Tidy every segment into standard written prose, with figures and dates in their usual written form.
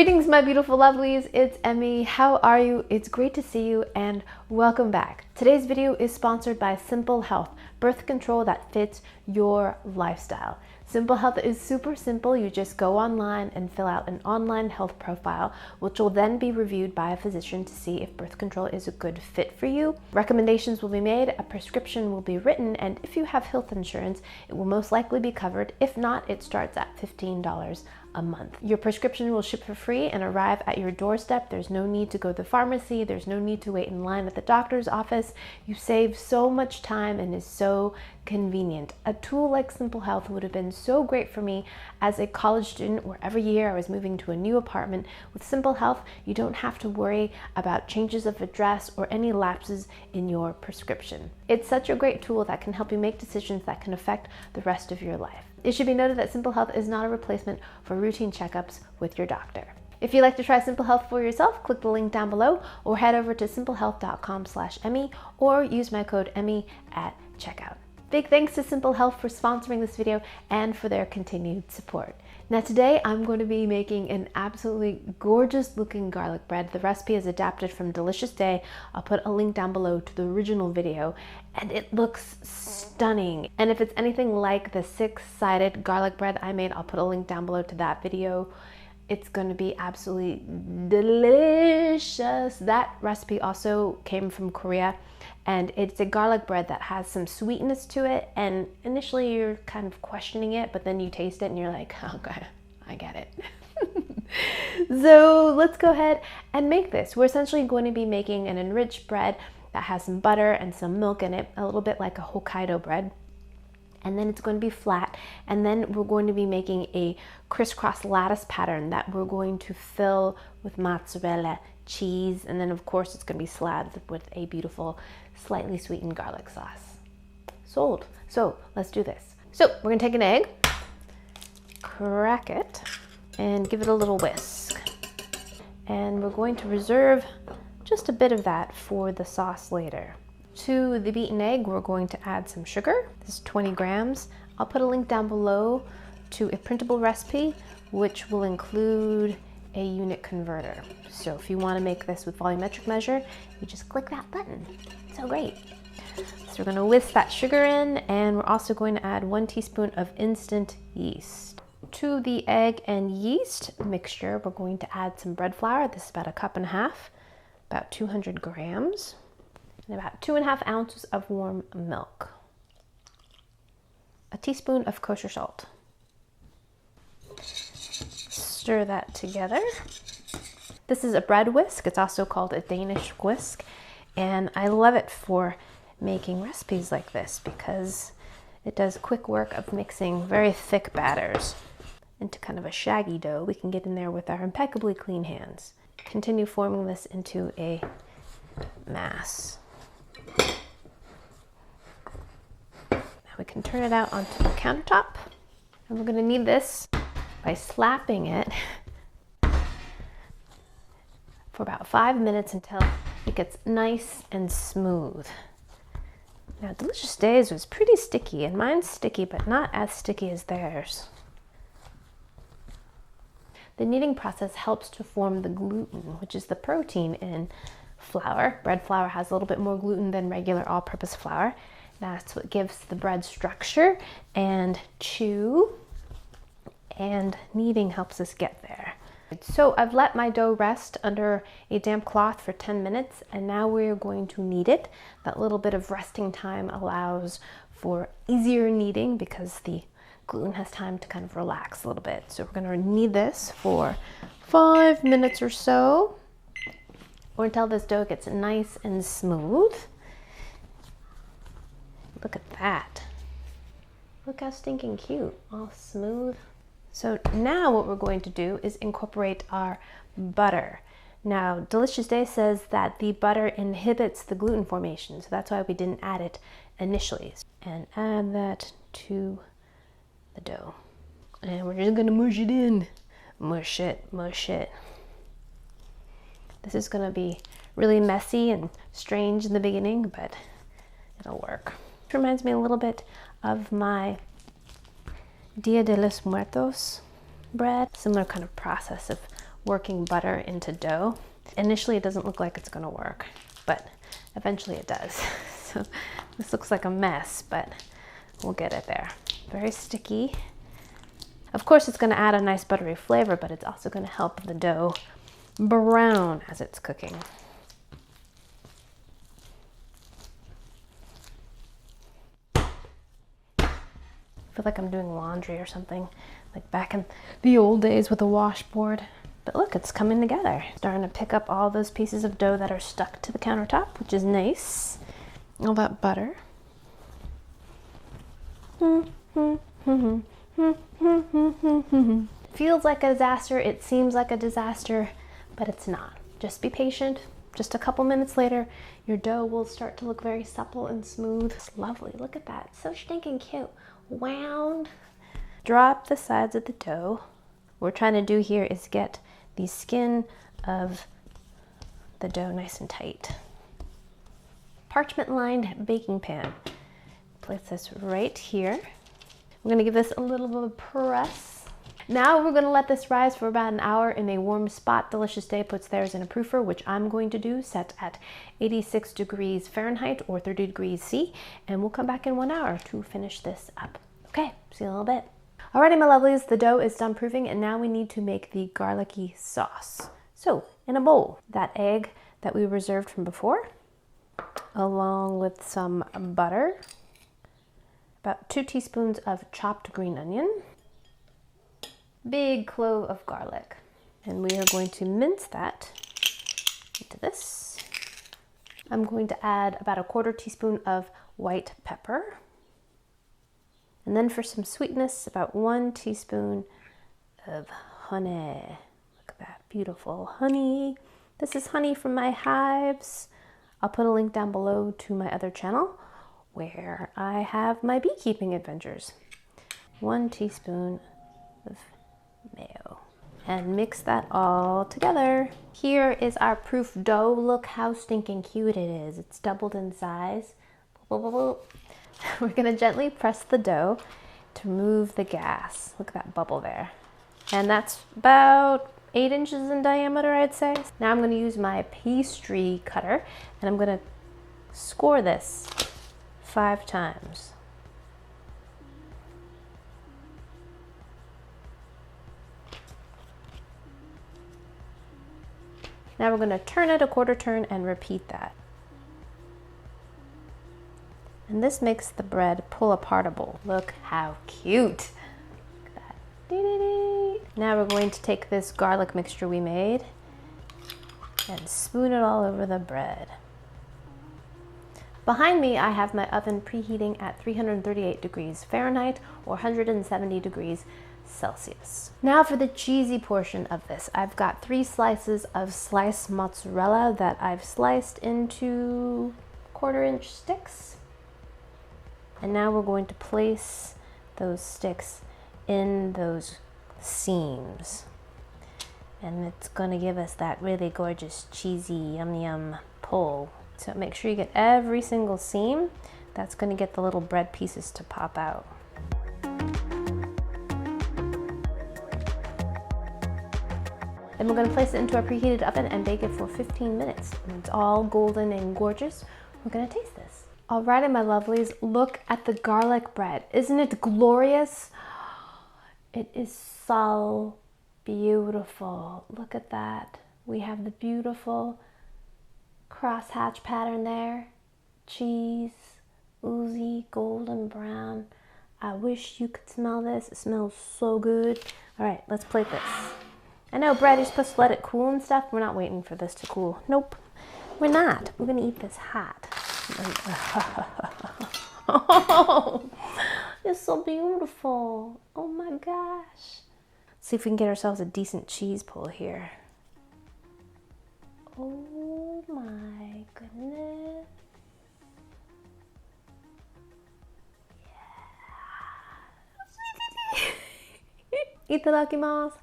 Greetings, my beautiful lovelies. It's Emmy. How are you? It's great to see you and welcome back. Today's video is sponsored by Simple Health, birth control that fits your lifestyle. Simple Health is super simple. You just go online and fill out an online health profile, which will then be reviewed by a physician to see if birth control is a good fit for you. Recommendations will be made, a prescription will be written, and if you have health insurance, it will most likely be covered. If not, it starts at $15 a month. Your prescription will ship for free and arrive at your doorstep. There's no need to go to the pharmacy. There's no need to wait in line at the doctor's office. You save so much time and is so convenient. A tool like Simple Health would have been so great for me as a college student where every year I was moving to a new apartment. With Simple Health, you don't have to worry about changes of address or any lapses in your prescription. It's such a great tool that can help you make decisions that can affect the rest of your life. It should be noted that Simple Health is not a replacement for routine checkups with your doctor. If you'd like to try Simple Health for yourself, click the link down below or head over to simplehealth.com/Emmy or use my code Emmy at checkout. Big thanks to Simple Health for sponsoring this video and for their continued support. Now today I'm going to be making an absolutely gorgeous looking garlic bread. The recipe is adapted from Delicious Day. I'll put a link down below to the original video and it looks stunning. And if it's anything like the 6-sided garlic bread I made, I'll put a link down below to that video. It's going to be absolutely delicious. That recipe also came from Korea. And it's a garlic bread that has some sweetness to it. And initially you're kind of questioning it, but then you taste it and you're like, okay, I get it. So let's go ahead and make this. We're essentially going to be making an enriched bread that has some butter and some milk in it, a little bit like a Hokkaido bread. And then it's going to be flat. And then we're going to be making a crisscross lattice pattern that we're going to fill with mozzarella cheese, and then of course it's going to be slathered with a beautiful slightly sweetened garlic sauce. Sold. So let's do this. So we're going to take an egg, crack it, and give it a little whisk. And we're going to reserve just a bit of that for the sauce later. To the beaten egg, we're going to add some sugar. This is 20 grams. I'll put a link down below to a printable recipe, which will include a unit converter. So if you want to make this with volumetric measure, you just click that button. So great. So we're going to whisk that sugar in, and we're also going to add 1 teaspoon of instant yeast. To the egg and yeast mixture, we're going to add some bread flour. This is about 1.5 cups, about 200 grams, and about 2.5 ounces of warm milk. A teaspoon of kosher salt. Stir that together. This is a bread whisk. It's also called a Danish whisk, and I love it for making recipes like this because it does quick work of mixing very thick batters into kind of a shaggy dough we can get in there with our impeccably clean hands. Continue forming this into a mass. Now we can turn it out onto the countertop, and we're going to knead this by slapping it for about 5 minutes until it gets nice and smooth. Now, Delicious Days was pretty sticky, and mine's sticky, but not as sticky as theirs. The kneading process helps to form the gluten, which is the protein in flour. Bread flour has a little bit more gluten than regular all-purpose flour. That's what gives the bread structure and chew, and kneading helps us get there. So I've let my dough rest under a damp cloth for 10 minutes, and now we're going to knead it. That little bit of resting time allows for easier kneading because the gluten has time to kind of relax a little bit. So we're going to knead this for 5 minutes or so, or until this dough gets nice and smooth. Look at that. Look how stinking cute, all smooth. So now what we're going to do is incorporate our butter. Now, Delicious Day says that the butter inhibits the gluten formation, so that's why we didn't add it initially. And add that to the dough. And we're just gonna mush it in. Mush it, mush it. This is gonna be really messy and strange in the beginning, but it'll work. It reminds me a little bit of my Dia de los Muertos bread. Similar kind of process of working butter into dough. Initially, it doesn't look like it's gonna work, but eventually it does. So this looks like a mess, but we'll get it there. Very sticky. Of course, it's gonna add a nice buttery flavor, but it's also gonna help the dough brown as it's cooking. I feel like I'm doing laundry or something, like back in the old days with a washboard. But look, it's coming together. Starting to pick up all those pieces of dough that are stuck to the countertop, which is nice. All that butter. Feels like a disaster, it seems like a disaster, but it's not. Just be patient. Just a couple minutes later, your dough will start to look very supple and smooth. It's lovely, look at that, so stinking cute. Wound. Drop the sides of the dough. What we're trying to do here is get the skin of the dough nice and tight. Parchment lined baking pan. Place this right here. We're gonna give this a little bit of a press. Now we're gonna let this rise for about an hour in a warm spot. Delicious Day puts theirs in a proofer, which I'm going to do, set at 86 degrees Fahrenheit or 30 degrees C, and we'll come back in 1 hour to finish this up. Okay, see you in a little bit. Alrighty, my lovelies, the dough is done proofing, and now we need to make the garlicky sauce. So, in a bowl, that egg that we reserved from before, along with some butter, about 2 teaspoons of chopped green onion, big clove of garlic, and we are going to mince that into this. I'm going to add about a 1/4 teaspoon of white pepper, and then for some sweetness, about 1 teaspoon of honey. Look at that beautiful honey. This is honey from my hives. I'll put a link down below to my other channel where I have my beekeeping adventures. 1 teaspoon of mayo. And mix that all together. Here is our proof dough. Look how stinking cute it is. It's doubled in size. We're gonna gently press the dough to remove the gas. Look at that bubble there. And that's about 8 inches in diameter, I'd say. Now I'm going to use my pastry cutter, and I'm going to score this 5 times. Now we're going to turn it a 1/4 turn and repeat that. And this makes the bread pull apartable. Look how cute. Look at that. Dee-dee-dee. Now we're going to take this garlic mixture we made and spoon it all over the bread. Behind me, I have my oven preheating at 338 degrees Fahrenheit or 170 degrees Celsius. Now for the cheesy portion of this. I've got 3 slices of sliced mozzarella that I've sliced into 1/4 inch sticks. And now we're going to place those sticks in those seams. And it's going to give us that really gorgeous, cheesy, yum yum pull. So make sure you get every single seam. That's going to get the little bread pieces to pop out. Then we're going to place it into our preheated oven and bake it for 15 minutes. When it's all golden and gorgeous, we're going to taste this. Alrighty, my lovelies, look at the garlic bread. Isn't it glorious? It is so beautiful. Look at that. We have the beautiful crosshatch pattern there. Cheese, oozy, golden brown. I wish you could smell this. It smells so good. All right, let's plate this. I know bread, you're supposed to let it cool and stuff. We're not waiting for this to cool. Nope, we're not. We're gonna eat this hot. Oh, it's so beautiful. Oh my gosh. Let's see if we can get ourselves a decent cheese pull here. Oh my goodness. Yeah. Itadakimasu.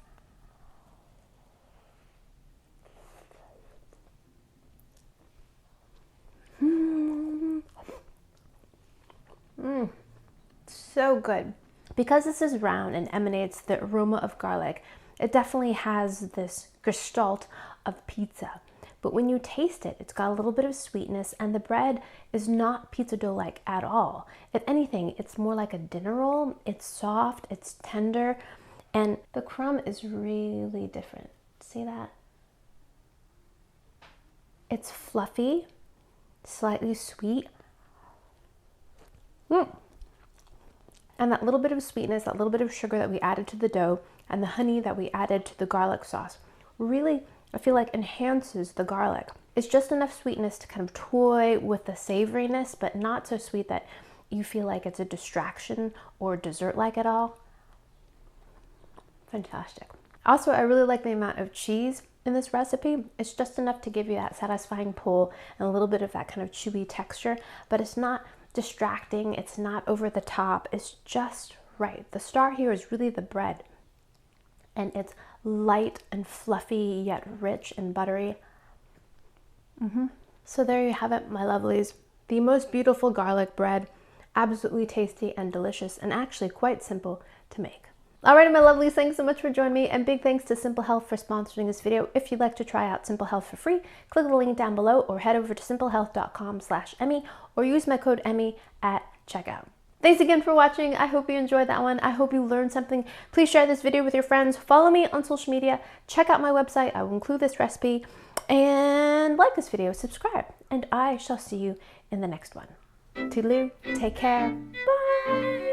So good. Because this is round and emanates the aroma of garlic, It definitely has this gestalt of pizza. But when you taste it, it's got a little bit of sweetness, and the bread is not pizza dough-like at all. If anything, it's more like a dinner roll. It's soft, it's tender, and the crumb is really different. See that? It's fluffy, slightly sweet. And that little bit of sweetness, that little bit of sugar that we added to the dough, and the honey that we added to the garlic sauce really, I feel like, enhances the garlic. It's just enough sweetness to kind of toy with the savoriness, but not so sweet that you feel like it's a distraction or dessert-like at all. Fantastic. Also, I really like the amount of cheese in this recipe. It's just enough to give you that satisfying pull and a little bit of that kind of chewy texture, but it's not distracting, it's not over the top, it's just right. The star here is really the bread, and it's light and fluffy yet rich and buttery. So there you have it, my lovelies. The most beautiful garlic bread, absolutely tasty and delicious, and actually quite simple to make. Alrighty, my lovelies, thanks so much for joining me, and big thanks to Simple Health for sponsoring this video. If you'd like to try out Simple Health for free, click the link down below or head over to simplehealth.com/Emmy or use my code Emmy at checkout. Thanks again for watching. I hope you enjoyed that one. I hope you learned something. Please share this video with your friends. Follow me on social media. Check out my website. I will include this recipe. And like this video, subscribe, and I shall see you in the next one. Toodaloo, take care, bye!